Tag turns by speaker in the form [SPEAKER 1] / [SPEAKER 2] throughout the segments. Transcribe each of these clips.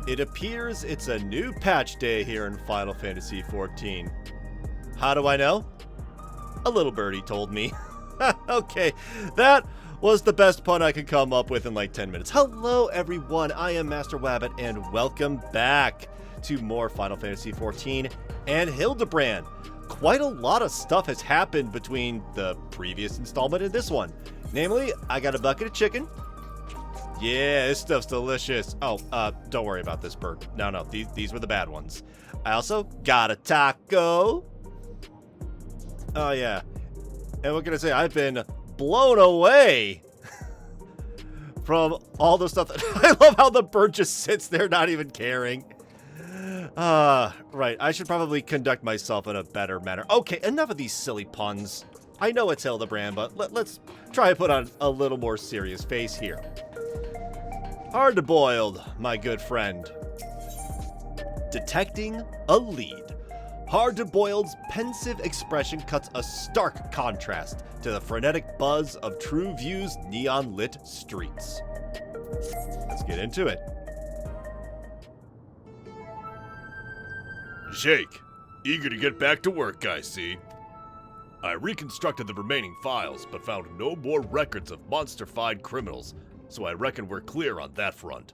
[SPEAKER 1] It appears it's a new patch day here in Final Fantasy XIV. How do I know? A little birdie told me. Okay, that was the best pun I could come up with in like 10 minutes. Hello everyone, I am Master Wabbit and welcome back to more Final Fantasy XIV and Hildibrand. Quite a lot of stuff has happened between the previous installment and this one. Namely, I got a bucket of chicken. Yeah, this stuff's delicious. Oh, don't worry about this bird. No, these were the bad ones. I also got a taco. Oh, yeah. And what can I say? I've been blown away from all the stuff. I love how the bird just sits there not even caring. Right. I should probably conduct myself in a better manner. Okay, enough of these silly puns. I know it's Hildibrand, but let's try to put on a little more serious face here. Hard-boiled, my good friend. Detecting a lead. Hard-boiled's pensive expression cuts a stark contrast to the frenetic buzz of True View's neon-lit streets. Let's get into it.
[SPEAKER 2] Jake, eager to get back to work, I see. I reconstructed the remaining files, but found no more records of monster-fied criminals, so I reckon we're clear on that front.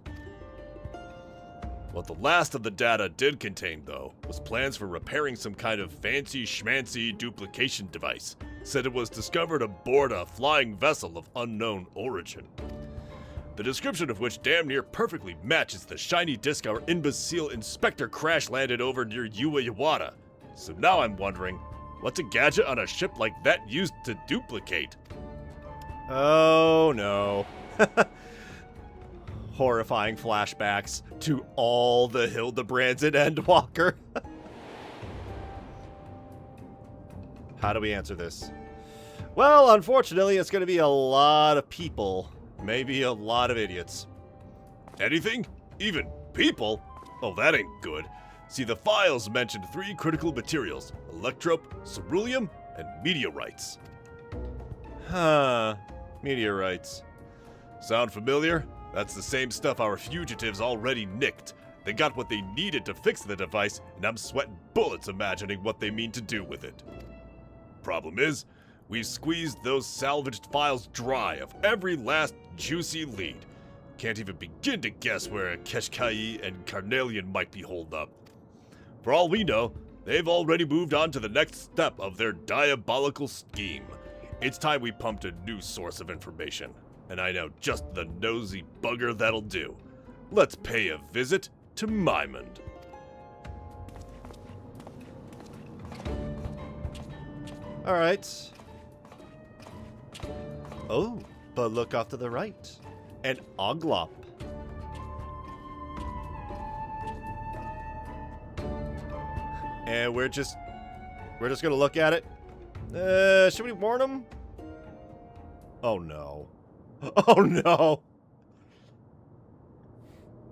[SPEAKER 2] What the last of the data did contain, though, was plans for repairing some kind of fancy-schmancy duplication device. Said it was discovered aboard a flying vessel of unknown origin. The description of which damn near perfectly matches the shiny disc our imbecile inspector crash-landed over near Uwayawada. So now I'm wondering, what's a gadget on a ship like that used to duplicate?
[SPEAKER 1] Oh no. Horrifying flashbacks to all the Hildibrands in Endwalker. How do we answer this? Well, unfortunately, it's going to be a lot of people. Maybe a lot of idiots.
[SPEAKER 2] Anything? Even people? Oh, that ain't good. See, the files mentioned 3 critical materials: electrope, ceruleum, and meteorites.
[SPEAKER 1] Huh. Meteorites.
[SPEAKER 2] Sound familiar? That's the same stuff our fugitives already nicked. They got what they needed to fix the device, and I'm sweating bullets imagining what they mean to do with it. Problem is, we've squeezed those salvaged files dry of every last juicy lead. Can't even begin to guess where Keshkai and Carnelian might be holed up. For all we know, they've already moved on to the next step of their diabolical scheme. It's time we pumped a new source of information, and I know just the nosy bugger that'll do. Let's pay a visit to Mymond.
[SPEAKER 1] Alright. Oh, but look off to the right. An Oglop. And we're just gonna look at it. Should we warn him? Oh no. Oh no.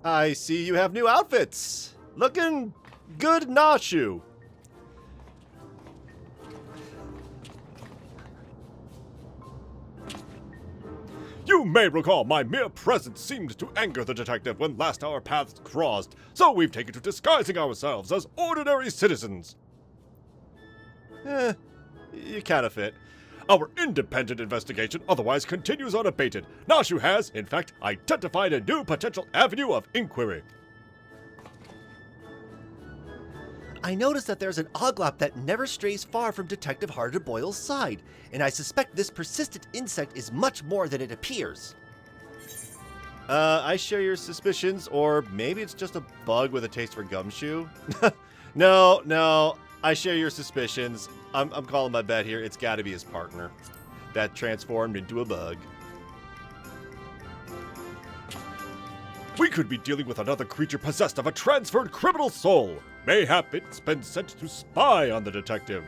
[SPEAKER 1] I see you have new outfits. Looking good, Nashu.
[SPEAKER 2] You may recall my mere presence seemed to anger the detective when last our paths crossed, so we've taken to disguising ourselves as ordinary citizens.
[SPEAKER 1] You kind of fit.
[SPEAKER 2] Our independent investigation otherwise continues unabated. Nashu has, in fact, identified a new potential avenue of inquiry.
[SPEAKER 1] I noticed that there's an Oglop that never strays far from Detective Hard-to-Boil's side, and I suspect this persistent insect is much more than it appears. I share your suspicions, or maybe it's just a bug with a taste for gumshoe? No, I share your suspicions. I'm calling my bet here. It's gotta be his partner that transformed into a bug.
[SPEAKER 2] We could be dealing with another creature possessed of a transferred criminal soul. Mayhap it's been sent to spy on the detective.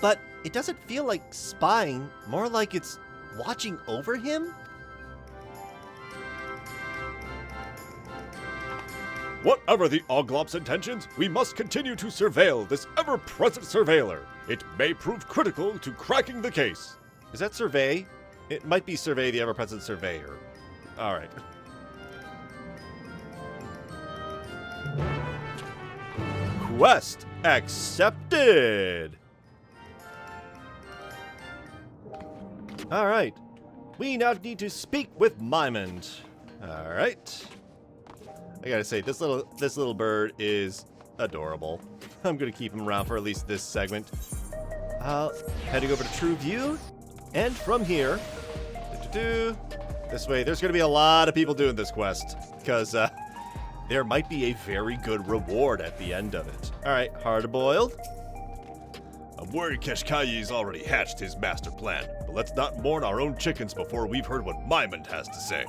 [SPEAKER 1] But it doesn't feel like spying, more like it's watching over him?
[SPEAKER 2] Whatever the Oglop's intentions, we must continue to surveil this ever-present surveiller. It may prove critical to cracking the case.
[SPEAKER 1] Is that survey? It might be survey the ever-present surveyor. Alright. Quest accepted! Alright. We now need to speak with Mymond. Alright. I gotta say, this little bird is adorable. I'm gonna keep him around for at least this segment. Heading over to True View. And from here, this way, there's gonna be a lot of people doing this quest. Because there might be a very good reward at the end of it. Alright, hard-boiled.
[SPEAKER 2] I'm worried Keshkayi's already hatched his master plan, but let's not mourn our own chickens before we've heard what Mymond has to say.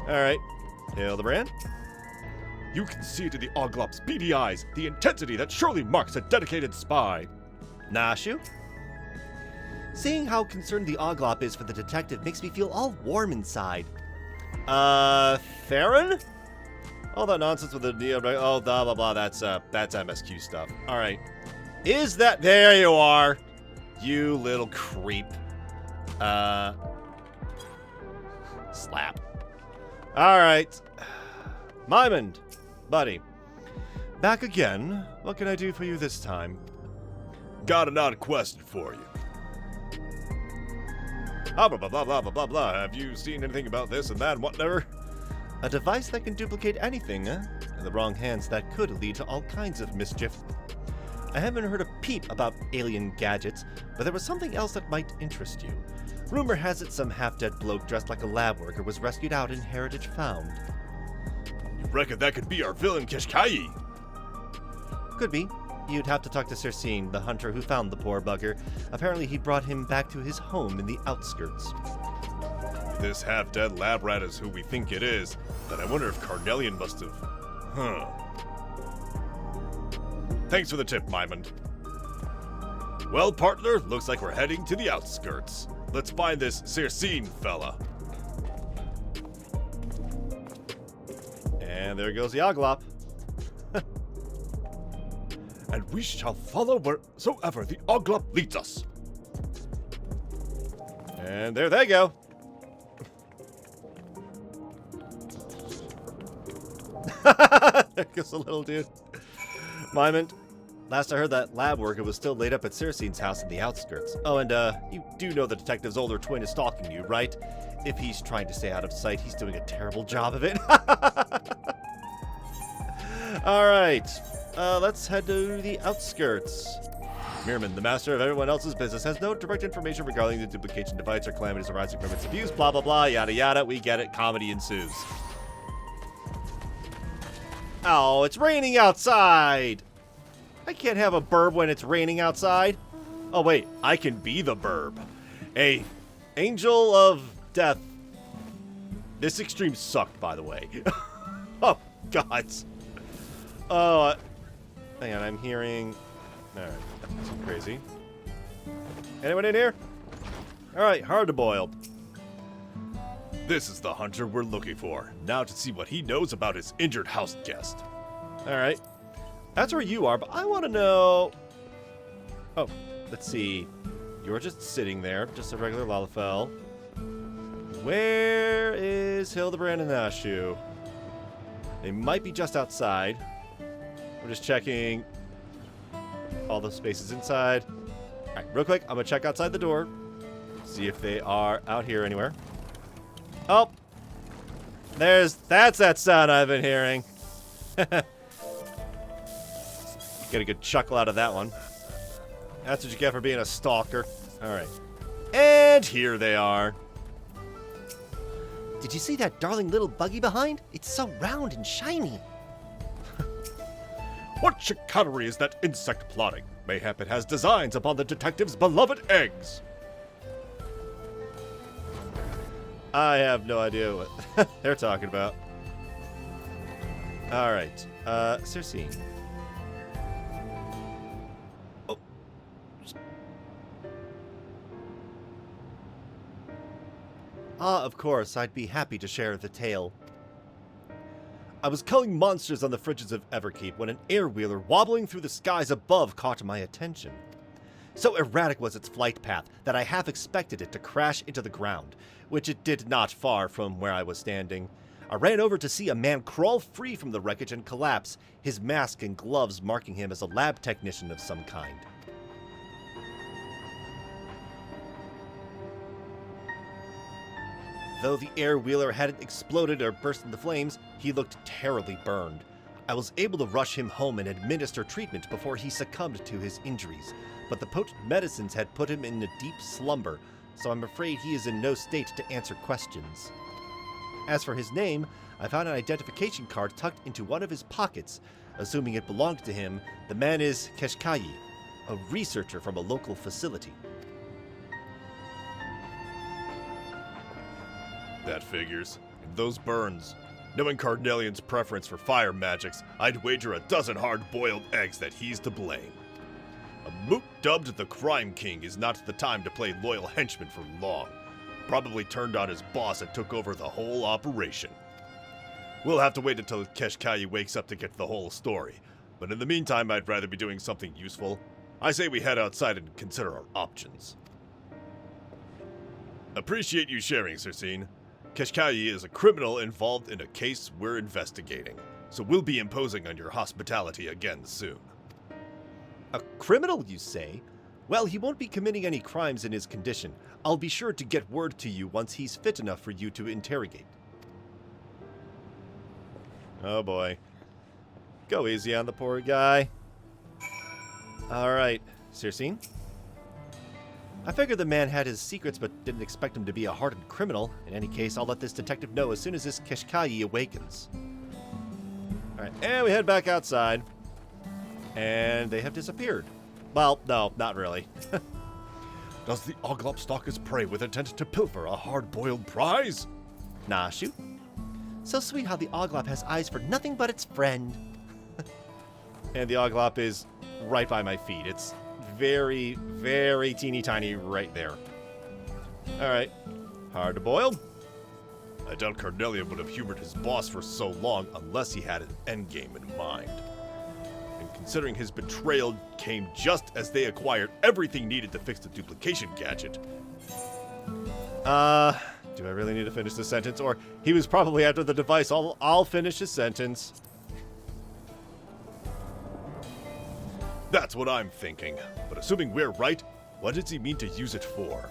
[SPEAKER 1] Alright, Hildibrand.
[SPEAKER 2] You can see it in the Oglop's beady eyes, the intensity that surely marks a dedicated spy.
[SPEAKER 1] Nashu. Seeing how concerned the Oglop is for the detective makes me feel all warm inside. Theron? All that nonsense with the Neo, oh, blah, blah, blah, that's MSQ stuff. Alright. Is that, there you are, you little creep. Slap. Alright. Mymond, buddy. Back again. What can I do for you this time?
[SPEAKER 2] Got an odd question for you. Blah, blah, blah, blah, blah, blah, blah. Have you seen anything about this and that and whatever?
[SPEAKER 1] A device that can duplicate anything, In the wrong hands, that could lead to all kinds of mischief. I haven't heard a peep about alien gadgets, but there was something else that might interest you. Rumor has it some half-dead bloke dressed like a lab worker was rescued out and heritage found.
[SPEAKER 2] You reckon that could be our villain Keshkayi?
[SPEAKER 1] Could be. You'd have to talk to Cersine, the hunter who found the poor bugger. Apparently he brought him back to his home in the outskirts.
[SPEAKER 2] If this half-dead lab rat is who we think it is, then I wonder if Carnelian must have... Huh. Thanks for the tip, Mymond. Well, partner, looks like we're heading to the outskirts. Let's find this Cersine fella.
[SPEAKER 1] And there goes the Oglop.
[SPEAKER 2] And we shall follow wheresoever the Oglop leads us.
[SPEAKER 1] And there they go. There goes the little dude. Mymond, last I heard that lab worker was still laid up at Circene's house in the outskirts. Oh, and you do know the detective's older twin is stalking you, right? If he's trying to stay out of sight, he's doing a terrible job of it. Alright, let's head to the outskirts. Mirman, the master of everyone else's business, has no direct information regarding the duplication device or calamities arising from its abuse, blah blah blah, yada yada, we get it, comedy ensues. Oh, it's raining outside! I can't have a burb when it's raining outside. Oh wait, I can be the burb. A angel of death. This extreme sucked, by the way. Oh, God. Oh, hang on, I'm hearing... Alright, that's crazy. Anyone in here? Alright, hard-boiled.
[SPEAKER 2] This is the hunter we're looking for. Now to see what he knows about his injured house guest.
[SPEAKER 1] Alright. That's where you are, but I want to know... Oh, let's see. You're just sitting there, just a regular Lalafell. Where is Hildibrand and Nashu? They might be just outside. We're just checking all the spaces inside. Alright, real quick, I'm going to check outside the door. See if they are out here anywhere. Oh! That's that sound I've been hearing. Get a good chuckle out of that one. That's what you get for being a stalker. Alright. And here they are. Did you see that darling little buggy behind? It's so round and shiny.
[SPEAKER 2] What chicanery is that insect plotting? Mayhap it has designs upon the detective's beloved eggs.
[SPEAKER 1] I have no idea what they're talking about. Alright. Cersine. Oh. Ah, of course, I'd be happy to share the tale. I was culling monsters on the fringes of Everkeep when an air-wheeler wobbling through the skies above caught my attention. So erratic was its flight path that I half expected it to crash into the ground, which it did not far from where I was standing. I ran over to see a man crawl free from the wreckage and collapse, his mask and gloves marking him as a lab technician of some kind. Though the air wheeler hadn't exploded or burst into flames, he looked terribly burned. I was able to rush him home and administer treatment before he succumbed to his injuries, but the potent medicines had put him in a deep slumber, so I'm afraid he is in no state to answer questions. As for his name, I found an identification card tucked into one of his pockets. Assuming it belonged to him, the man is Keshkayi, a researcher from a local facility.
[SPEAKER 2] That figures. And those burns. Knowing Carnelian's preference for fire magics, I'd wager a dozen hard-boiled eggs that he's to blame. A moot dubbed the Crime King is not the time to play loyal henchman for long. Probably turned on his boss and took over the whole operation. We'll have to wait until Keshkayi wakes up to get the whole story, but in the meantime I'd rather be doing something useful. I say we head outside and consider our options. Appreciate you sharing, Cersine. Keshkayi is a criminal involved in a case we're investigating, so we'll be imposing on your hospitality again soon.
[SPEAKER 1] A criminal, you say? Well, he won't be committing any crimes in his condition. I'll be sure to get word to you once he's fit enough for you to interrogate. Oh boy. Go easy on the poor guy. Alright, Cersine? I figured the man had his secrets, but didn't expect him to be a hardened criminal. In any case, I'll let this detective know as soon as this Keshkayi awakens. Alright, and we head back outside. And they have disappeared. Well, no, not really.
[SPEAKER 2] Does the Oglop stalk his prey with intent to pilfer a hard-boiled prize?
[SPEAKER 1] Nah, shoot. So sweet how the Oglop has eyes for nothing but its friend. And the Oglop is right by my feet. It's very, very teeny tiny right there. Alright. Hard to boil.
[SPEAKER 2] I doubt Carnelian would have humored his boss for so long unless he had an endgame in mind. And considering his betrayal came just as they acquired everything needed to fix the duplication gadget.
[SPEAKER 1] Do I really need to finish the sentence? Or he was probably after the device. I'll finish his sentence.
[SPEAKER 2] That's what I'm thinking. But assuming we're right, what does he mean to use it for?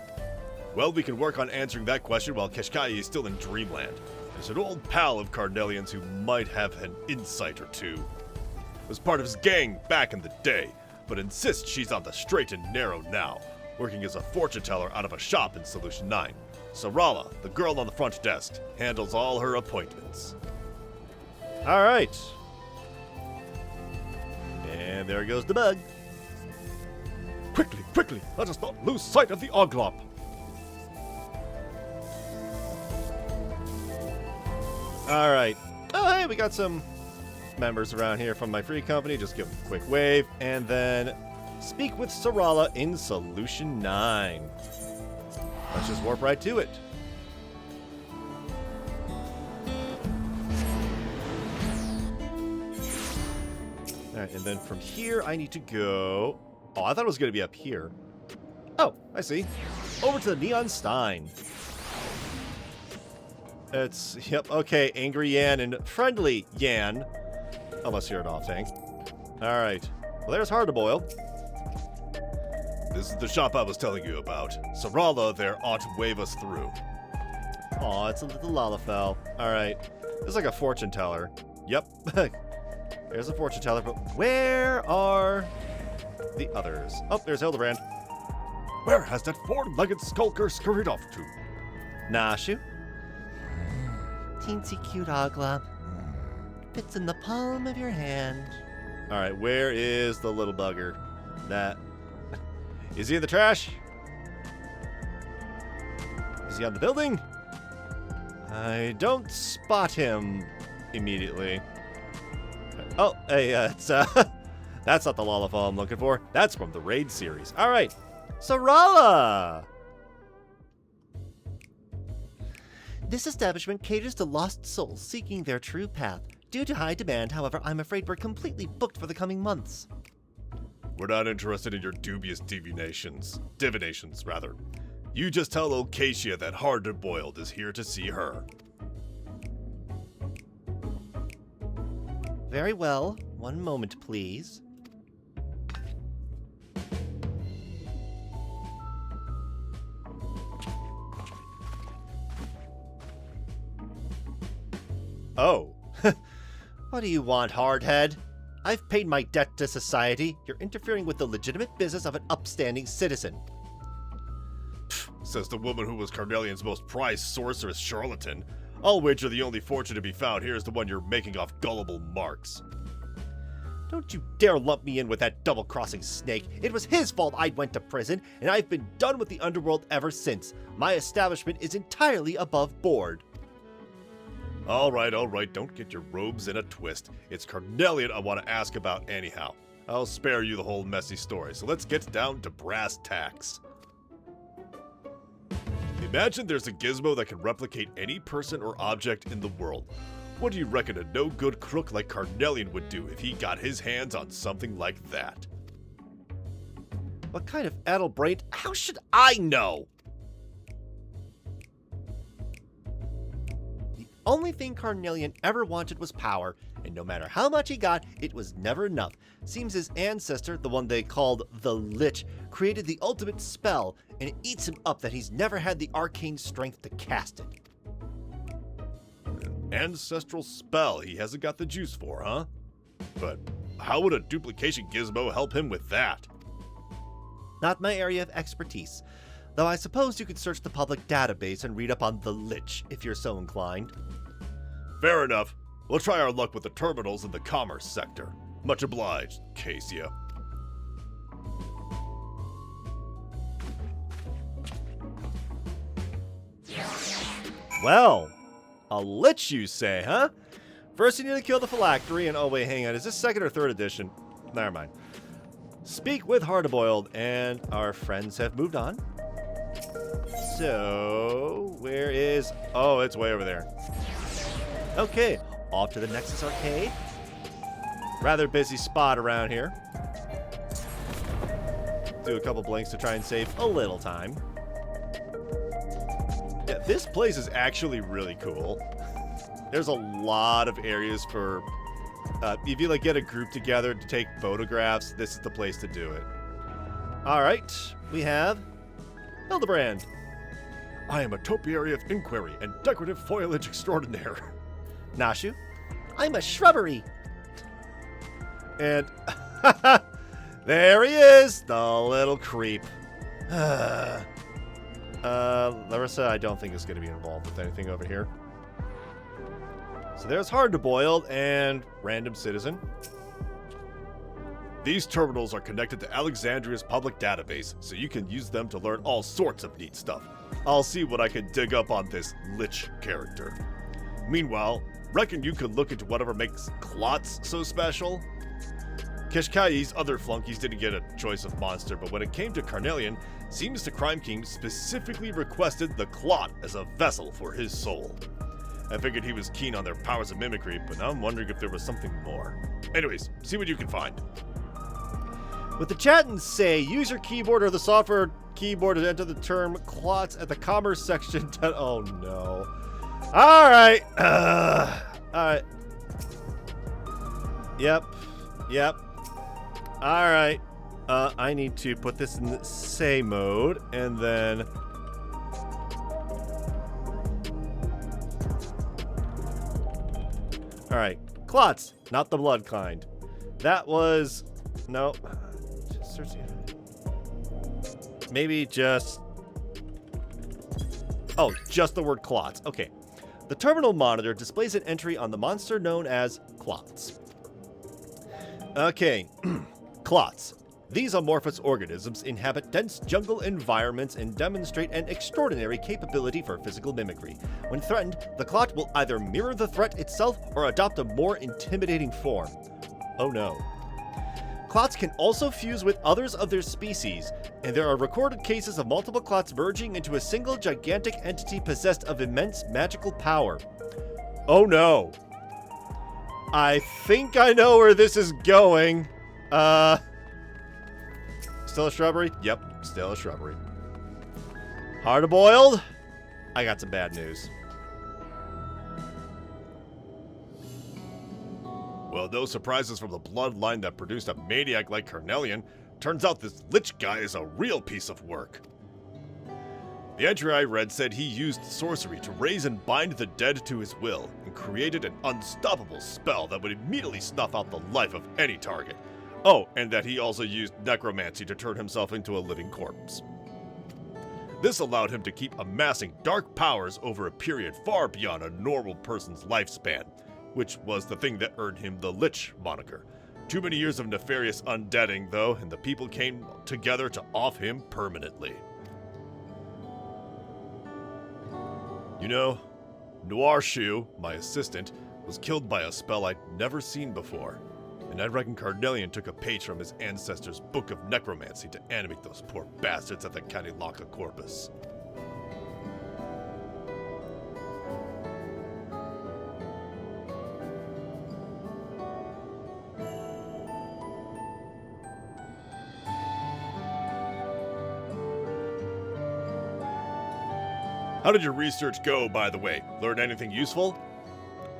[SPEAKER 2] Well, we can work on answering that question while Keshkayi is still in Dreamland. There's an old pal of Carnelian's who might have an insight or two. Was part of his gang back in the day, but insists she's on the straight and narrow now, working as a fortune teller out of a shop in Solution 9. Sarala, the girl on the front desk, handles all her appointments.
[SPEAKER 1] All right. And there goes the bug.
[SPEAKER 2] Quickly, let us not lose sight of the Oglop.
[SPEAKER 1] All right. Oh, hey, we got some members around here from my free company. Just give them a quick wave. And then speak with Sarala in Solution 9. Let's just warp right to it. Alright, and then from here, I need to go... Oh, I thought it was going to be up here. Oh, I see. Over to the Neon Stein. It's... Yep, okay, Angry Yan and Friendly Yan. Unless you're an off-tank. Alright. Well, there's Hard to Boil.
[SPEAKER 2] This is the shop I was telling you about. Sarala there ought to wave us through.
[SPEAKER 1] Aw, it's a little Lalafell. Alright. This is like a fortune teller. Yep. There's a fortune teller, but where are the others? Oh, there's Hildibrand.
[SPEAKER 2] Where has that four-legged skulker scurried off to?
[SPEAKER 1] Nashu. Teensy cute Oglop. Fits in the palm of your hand. Alright, where is the little bugger? That... Is he in the trash? Is he on the building? I don't spot him immediately. Oh, hey, it's, that's not the Lalafell I'm looking for. That's from the Raid series. All right, Sarala! This establishment caters to lost souls seeking their true path. Due to high demand, however, I'm afraid we're completely booked for the coming months.
[SPEAKER 2] We're not interested in your dubious divinations. You just tell Ocasia that Hard-to-Boiled is here to see her.
[SPEAKER 1] Very well. One moment, please. Oh. What do you want, hardhead? I've paid my debt to society. You're interfering with the legitimate business of an upstanding citizen.
[SPEAKER 2] Says the woman who was Carnelian's most prized sorceress charlatan. I'll wager the only fortune to be found here is the one you're making off gullible marks.
[SPEAKER 1] Don't you dare lump me in with that double-crossing snake. It was his fault I went to prison, and I've been done with the underworld ever since. My establishment is entirely above board.
[SPEAKER 2] All right, don't get your robes in a twist. It's Carnelian I want to ask about anyhow. I'll spare you the whole messy story, so let's get down to brass tacks. Imagine there's a gizmo that can replicate any person or object in the world. What do you reckon a no-good crook like Carnelian would do if he got his hands on something like that?
[SPEAKER 1] What kind of addle-brained? How should I know? The only thing Carnelian ever wanted was power, and no matter how much he got, it was never enough. Seems his ancestor, the one they called the Lich, created the ultimate spell, and it eats him up that he's never had the arcane strength to cast it.
[SPEAKER 2] An ancestral spell he hasn't got the juice for, huh? But how would a duplication gizmo help him with that?
[SPEAKER 1] Not my area of expertise, though I suppose you could search the public database and read up on the Lich if you're so inclined.
[SPEAKER 2] Fair enough. We'll try our luck with the terminals in the commerce sector. Much obliged, Cassia.
[SPEAKER 1] Well, a Lich you say, huh? First you need to kill the phylactery and oh wait, hang on, is this second or third edition? Never mind. Speak with Hardboiled, and our friends have moved on. So, where is... Oh, it's way over there. Okay, off to the Nexus Arcade. Rather busy spot around here. Do a couple blinks to try and save a little time. Yeah, this place is actually really cool. There's a lot of areas for... if you like get a group together to take photographs, this is the place to do it. Alright, we have Hildibrand.
[SPEAKER 2] I am a topiary of inquiry and decorative foliage extraordinaire.
[SPEAKER 1] Nashu. I'm a shrubbery. And there he is, the little creep. Larissa, I don't think is going to be involved with anything over here. So there's Hardboiled and Random Citizen.
[SPEAKER 2] These terminals are connected to Alexandria's public database, so you can use them to learn all sorts of neat stuff. I'll see what I can dig up on this Lich character. Meanwhile, reckon you could look into whatever makes Clots so special? Keshkai's other flunkies didn't get a choice of monster, but when it came to Carnelian, seems the Crime King specifically requested the Clot as a vessel for his soul. I figured he was keen on their powers of mimicry, but now I'm wondering if there was something more. Anyways, see what you can find.
[SPEAKER 1] With the chat and say, use your keyboard or the software keyboard to enter the term clots at the commerce section. Oh no. Alright. Alright. Yep. Alright. I need to put this in the say mode and then... Alright. Clots, not the blood kind. That was... No. Maybe just... Oh, just the word clots. Okay. The terminal monitor displays an entry on the monster known as clots. Okay. Clots. These amorphous organisms inhabit dense jungle environments and demonstrate an extraordinary capability for physical mimicry. When threatened, the clot will either mirror the threat itself or adopt a more intimidating form. Oh no. Clots can also fuse with others of their species, and there are recorded cases of multiple clots merging into a single gigantic entity possessed of immense magical power. Oh no. I think I know where this is going. Still a shrubbery? Yep, still a shrubbery. Hardboiled? I got some bad news.
[SPEAKER 2] Well, no surprises from the bloodline that produced a maniac like Carnelian. Turns out this Lich guy is a real piece of work. The entry I read said he used sorcery to raise and bind the dead to his will, and created an unstoppable spell that would immediately snuff out the life of any target. Oh, and that he also used necromancy to turn himself into a living corpse. This allowed him to keep amassing dark powers over a period far beyond a normal person's lifespan, which was the thing that earned him the Lich moniker. Too many years of nefarious undeading, though, and the people came together to off him permanently. You know, Noir Shoe, my assistant, was killed by a spell I'd never seen before, and I reckon Carnelian took a page from his ancestors' book of necromancy to animate those poor bastards at the Canilaka Corpus. How did your research go, by the way? Learn anything useful?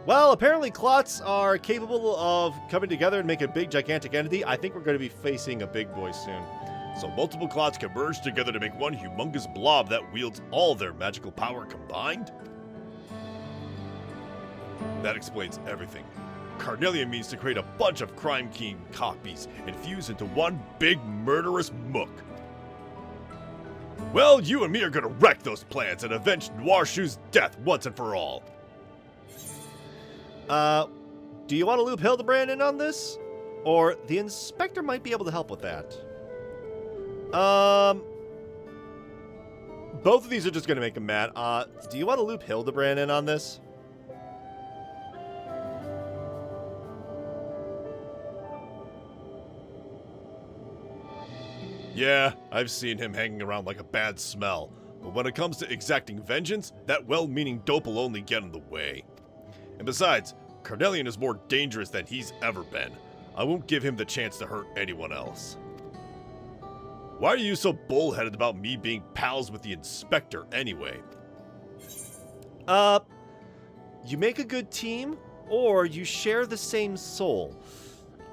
[SPEAKER 1] Well, apparently clots are capable of coming together and make a big, gigantic entity. I think we're going to be facing a big boy soon.
[SPEAKER 2] So multiple clots can merge together to make one humongous blob that wields all their magical power combined? That explains everything. Carnelian means to create a bunch of Crime King copies and fuse into one big murderous mook. Well, you and me are gonna wreck those plans and avenge Noir Shoe's death once and for all.
[SPEAKER 1] Do you want to loop Hildibrand in on this? Or the inspector might be able to help with that. Both of these are just gonna make him mad. Do you want to loop Hildibrand in on this?
[SPEAKER 2] Yeah, I've seen him hanging around like a bad smell. But when it comes to exacting vengeance, that well-meaning dope will only get in the way. And besides, Carnelian is more dangerous than he's ever been. I won't give him the chance to hurt anyone else. Why are you so bullheaded about me being pals with the inspector anyway?
[SPEAKER 1] You make a good team, or you share the same soul.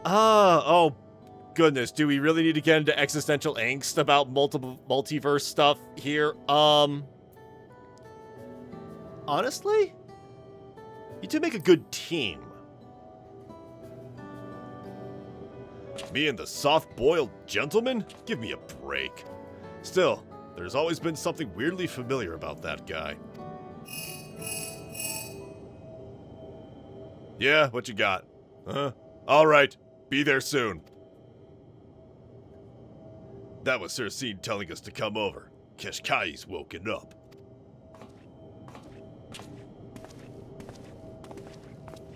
[SPEAKER 1] Oh goodness, do we really need to get into existential angst about multiple multiverse stuff here? Honestly, you two make a good team.
[SPEAKER 2] Me and the soft-boiled gentleman? Give me a break. Still, there's always been something weirdly familiar about that guy. Yeah, what you got? Huh? Alright, be there soon. That was Sir Seed telling us to come over. Keshkai's woken up.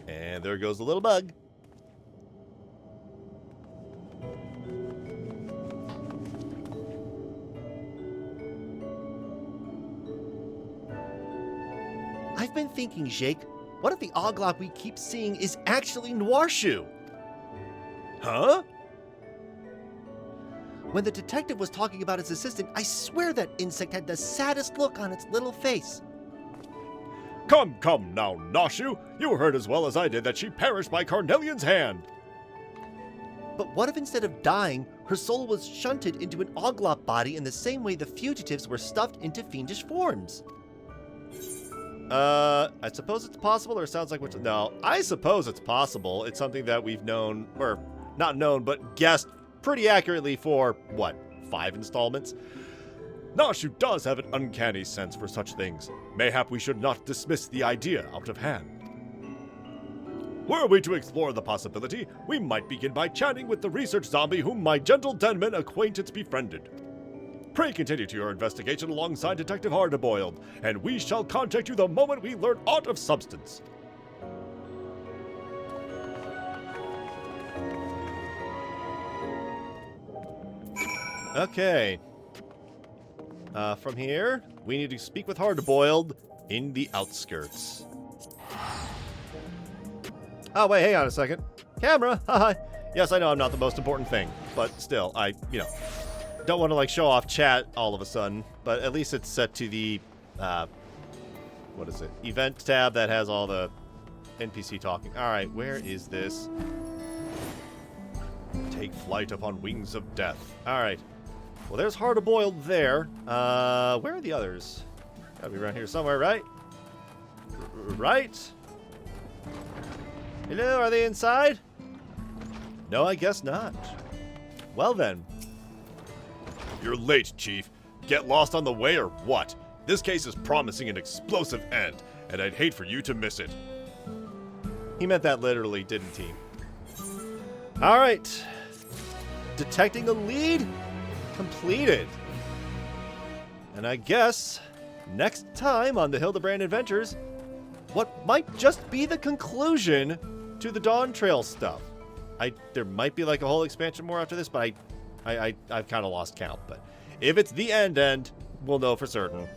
[SPEAKER 1] And there goes the little bug. I've been thinking, Jake, what if the Oglop we keep seeing is actually Noir Shoe?
[SPEAKER 2] Huh?
[SPEAKER 1] When the detective was talking about his assistant, I swear that insect had the saddest look on its little face.
[SPEAKER 2] Come now, Noshu! You heard as well as I did that she perished by Carnelian's hand!
[SPEAKER 1] But what if instead of dying, her soul was shunted into an Oglop body in the same way the fugitives were stuffed into fiendish forms? I suppose it's possible, or it sounds like which. No, I suppose it's possible. It's something that we've known, or not known, but guessed pretty accurately for, what, 5 installments?
[SPEAKER 2] Noshu does have an uncanny sense for such things. Mayhap we should not dismiss the idea out of hand. Were we to explore the possibility, we might begin by chatting with the research zombie whom my gentle denman acquaintance befriended. Pray continue to your investigation alongside Detective Hardboiled, and we shall contact you the moment we learn aught of substance.
[SPEAKER 1] Okay. From here, we need to speak with Hardboiled in the outskirts. Oh, wait, hang on a second. Camera, hi. Yes, I know I'm not the most important thing, but still, I don't want to, like, show off chat all of a sudden, but at least it's set to the, what is it, event tab that has all the NPC talking. Alright, where is this?
[SPEAKER 2] Take flight upon wings of death.
[SPEAKER 1] Alright. Well, there's hard-to-boil there. Where are the others? Gotta be around here somewhere, right? Right? Hello, are they inside? No, I guess not. Well then.
[SPEAKER 2] You're late, Chief. Get lost on the way or what? This case is promising an explosive end, and I'd hate for you to miss it.
[SPEAKER 1] He meant that literally, didn't he? Alright. Detecting a lead? Completed. And I guess, next time on the Hildibrand Adventures, what might just be the conclusion to the Dawntrail stuff. There might be like a whole expansion more after this, but I've kind of lost count. But if it's the end, we'll know for certain.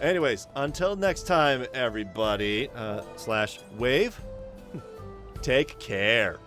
[SPEAKER 1] Anyways, until next time, everybody, /wave, take care.